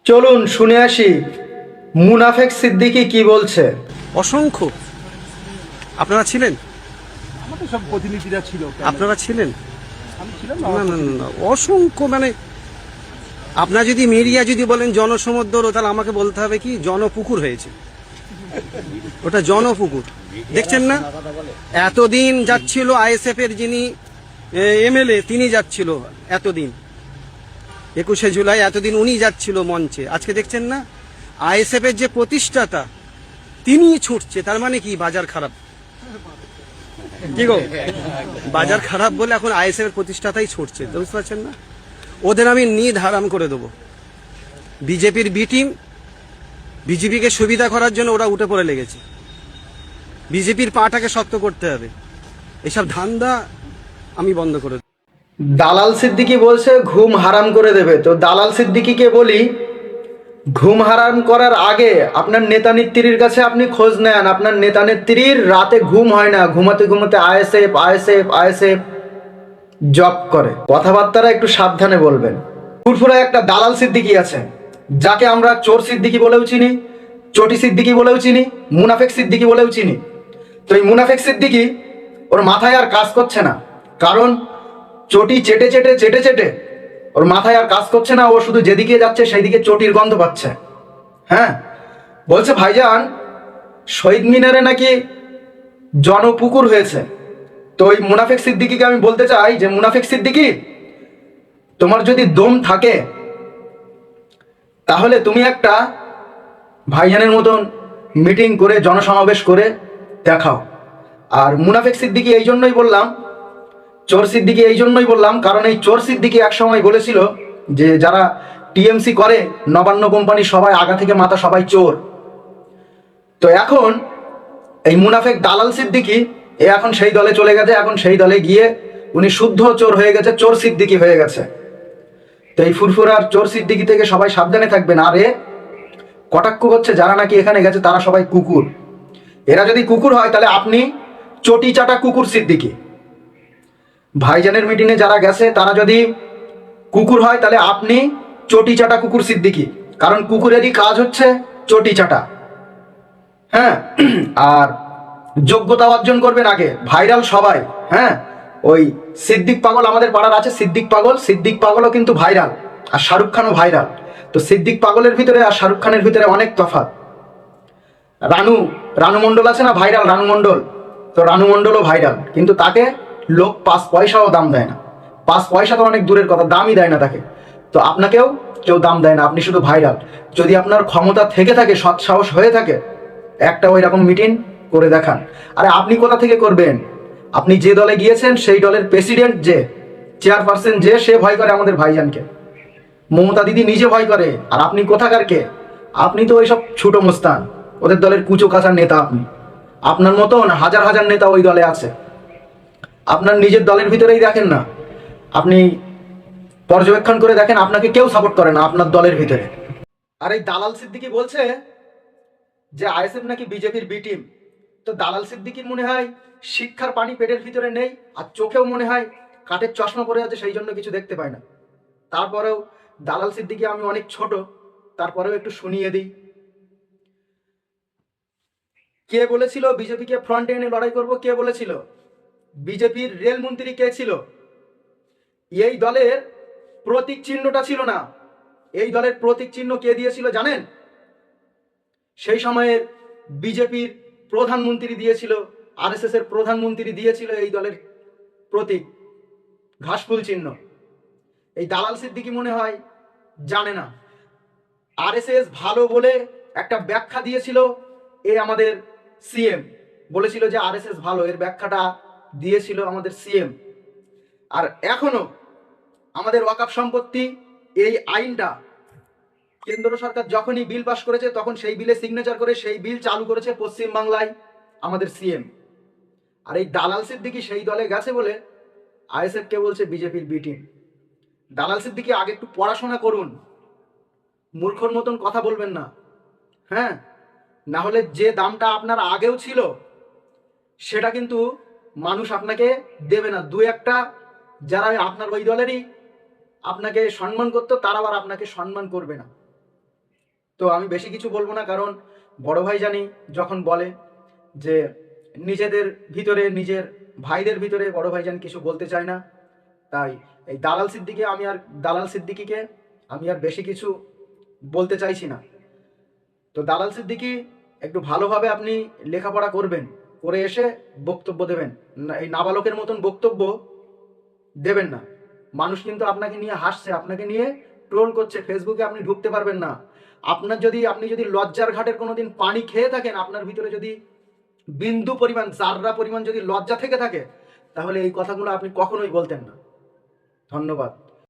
চলুন শুনে আসি মুনাফেক সিদ্দিকী কি বলছে। অসংখ্য আপনারা ছিলেন, আমাদের সব প্রতিনিধিরা ছিল। আপনারা ছিলেন আমি ছিলাম না না না না, অসংখ্য মানে আপনারা যদি মিডিয়া যদি বলেন জনসমুদ্র, তাহলে আমাকে বলতে হবে কি জনপুকুর হয়েছে, ওটা জনপুকুর। দেখছেন না এতদিন যাচ্ছিল আইএসএফ এর যিনি এমএলএ, তিনি যাচ্ছিল এতদিন 21শে জুলাই, এতদিন উনি যাচ্ছিল মঞ্চে। আজকে দেখছেন না আইএসএফ এর যে প্রতিষ্ঠাতা তিনি ছুটছে, তার মানে কি বাজার খারাপ। কি গো, বাজার খারাপ বলে এখন আইএসএফ এর প্রতিষ্ঠাতাই ছুটছে, বুঝতে পারছেন না? ওদের আমি হারাম করে দেবো। বিজেপির বি টিম, বিজেপিকে সুবিধা করার জন্য ওরা উঠে পড়ে লেগেছে। বিজেপির পাটাকে শক্ত করতে হবে, এসব ধান্দা আমি বন্ধ করে দেব। দালাল সিদ্দিকী বলছে ঘুম হারাম করে দেবে। তো দালাল সিদ্দিকীকে বলি, ঘুম হারাম করার আগে আপনার নেতা নেত্রীর কাছে আপনি খোঁজ নেন। আপনার নেতা নেত্রীর রাতে ঘুম হয় না, ঘুমাতে ঘুমাতে আইএসএফ আইএসএফ আইএসএফ জব করে। কথাবার্তারা একটু সাবধানে বলবেন। ফুরফুরা একটা দালাল সিদ্দিকী আছে, যাকে আমরা চোর সিদ্দিকী বলেও চিনি, চটি সিদ্দিকী বলেও চিনি, মুনাফেক সিদ্দিকী বলেও চিনি। তো এই মুনাফেক সিদ্দিকী ওর মাথায় আর কাজ করছে না, কারণ চটি চেটে চেটে চেটে চেটে ওর মাথায় আর কাজ করছে না। ও শুধু যেদিকে যাচ্ছে সেই দিকে চটির গন্ধ পাচ্ছে। হ্যাঁ, বলছে ভাইজান শহীদ মিনারে নাকি জনপুকুর হয়েছে। তো ওই মুনাফেক সিদ্দিকীকে আমি বলতে চাই যে মুনাফেক সিদ্দিকী, তোমার যদি দম থাকে তাহলে তুমি একটা ভাইজানের মতন মিটিং করে জনসমাবেশ করে দেখাও। আর মুনাফেক সিদ্দিকী এই জন্যই বললাম, চোর সিদ্দিকী এই জন্যই বললাম, কারণ এই চোর সিদ্দিকী একসময় বলেছিল যে যারা টিএমসি করে, নবান্ন কোম্পানি সবাই আগা থেকে মাথা সবাই চোর। তো এখন এই মুনাফেক দালাল সিদ্দিকী এ এখন সেই দলে চলে গেছে। এখন সেই দলে গিয়ে উনি শুদ্ধ চোর হয়ে গেছে, চোর সিদ্দিকী হয়ে গেছে। তো এই ফুরফুরার চোর সিদ্দিকী থেকে সবাই সাবধানে থাকবেন। আর এ কটাক্ষ করছে যারা নাকি এখানে গেছে তারা সবাই কুকুর। এরা যদি কুকুর হয় তাহলে আপনি চটি চাটা কুকুর সিদ্দিকী। ভাইজানের মিটিংয়ে যারা গেছে তারা যদি কুকুর হয় তাহলে আপনি চটি চাটা কুকুর সিদ্দিকী, কারণ কুকুরেরই কাজ হচ্ছে চটি চাটা। হ্যাঁ, আর যোগ্যতা অর্জন করবেন আগে, ভাইরাল সবাই। হ্যাঁ, ওই সিদ্দিক পাগল আমাদের পাড়ার আছে, সিদ্দিক পাগল, সিদ্দিক পাগলও কিন্তু ভাইরাল, আর শাহরুখ খানও ভাইরাল। তো সিদ্দিক পাগলের ভিতরে আর শাহরুখ খানের ভিতরে অনেক তফাৎ। রানু মণ্ডল আছে না, ভাইরাল রানু মণ্ডল। তো রানু মণ্ডলও ভাইরাল, কিন্তু তাকে লোক 5 পয়সাও দাম দেয় না। 5 পয়সা তো অনেক দূরের কথা, দামই দেয় না তাকে। তো আপনাকেও কেউ দাম দেয় না, আপনি শুধু ভাইরাল। যদি আপনার ক্ষমতা থেকে থাকে, সৎ সাহস হয়ে থাকে, একটা ওই রকম মিটিং করে দেখান। আরে আপনি কোথা থেকে করবেন? আপনি যে দলে গিয়েছেন সেই দলের প্রেসিডেন্ট, যে চেয়ারপারসন, যে সে ভয় করে আমাদের ভাইজানকে। মমতা দিদি নিজে ভয় করে, আর আপনি কোথাকার কে? আপনি তো ওইসব ছোট মোস্তান, ওদের দলের কুচো কাঁচার নেতা। আপনি, আপনার মতন হাজার হাজার নেতা ওই দলে আছে। আপনার নিজের দলের ভিতরেই দেখেন না, আপনি পর্যবেক্ষণ করে দেখেন, আপনাকে কেউ সাপোর্ট করে না আপনার দলের ভিতরে। আর এই দালাল সিদ্দিকী বলছে যে আইএসএফ নাকি বিজেপির বি টিম। তো দালাল সিদ্দিকীর মনে হয় শিক্ষার পানি পেটের ভিতরে নেই, আর চোখেও মনে হয় কাঠের চশমা পরে আছে, সেই জন্য কিছু দেখতে পায় না। তারপরেও দালাল সিদ্দিকী আমি অনেক ছোট, তারপরেও একটু শুনিয়ে দিই। কে বলেছিল বিজেপিকে ফ্রন্টে এনে লড়াই করব? কে বলেছিল? বিজেপির রেলমন্ত্রী কে ছিল? এই দলের প্রতীক চিহ্নটা ছিল না। এই দলের প্রতীক চিহ্ন কে দিয়েছিল জানেন? সেই সময়ের বিজেপির প্রধানমন্ত্রী দিয়েছিল, আরএসএস এর প্রধানমন্ত্রী দিয়েছিল এই দলের প্রতীক, ঘাসফুল চিহ্ন। এই দালাল সিদ্দিকী মনে হয় জানে না। আরএসএস ভালো বলে একটা ব্যাখ্যা দিয়েছিল, আমাদের সিএম বলেছিল যে আরএসএস ভালো, এর ব্যাখ্যাটা দিয়েছিল আমাদের সিএম। আর এখনো আমাদের ওয়াকফ সম্পত্তি এই আইনটা কেন্দ্র সরকার যখনই বিল পাস করেছে, তখন সেই বিলে সিগনেচার করে সেই বিল চালু করেছে পশ্চিম বাংলায় আমাদের সিএম। আর এই দালাল সিদ্দিকী সেই দলে গেছে বলে আইএসএফ কে বলছে বিজেপির বি টিম। দালাল সিদ্দিকী আগে একটু পড়াশোনা করুন, মূর্খর মতন কথা বলবেন না। হ্যাঁ, না হলে যে দামটা আপনার আগেও ছিল সেটা কিন্তু মানুষ আপনাকে দেবে না। দু একটা যারা আপনার ওই দলেরই আপনাকে সম্মান করতো, তারা আবার আপনাকে সম্মান করবে না। তো আমি বেশি কিছু বলবো না, কারণ বড় ভাই জানি যখন বলে যে নিজেদের ভিতরে, নিজের ভাইদের ভিতরে বড় ভাইজান কিছু বলতে চায় না। তাই এই দালাল সিদ্দিকীকে আমি আর বেশি কিছু বলতে চাইছি না। তো দালাল সিদ্দিকী, একটু ভালোভাবে আপনি লেখাপড়া করবেন, করে এসে বক্তব্য দেবেন না, এই নাবালকের মতন বক্তব্য দেবেন না। মানুষ কিন্তু আপনাকে নিয়ে হাসছে, আপনাকে নিয়ে ট্রোল করছে, ফেসবুকে আপনি ঢুকতে পারবেন না। আপনি যদি লজ্জার ঘাটের কোনোদিন পানি খেয়ে থাকেন, আপনার ভিতরে যদি বিন্দু পরিমাণ, জাররা পরিমাণ যদি লজ্জা থেকে থাকে, তাহলে এই কথাগুলো আপনি কখনোই বলতেন না। ধন্যবাদ।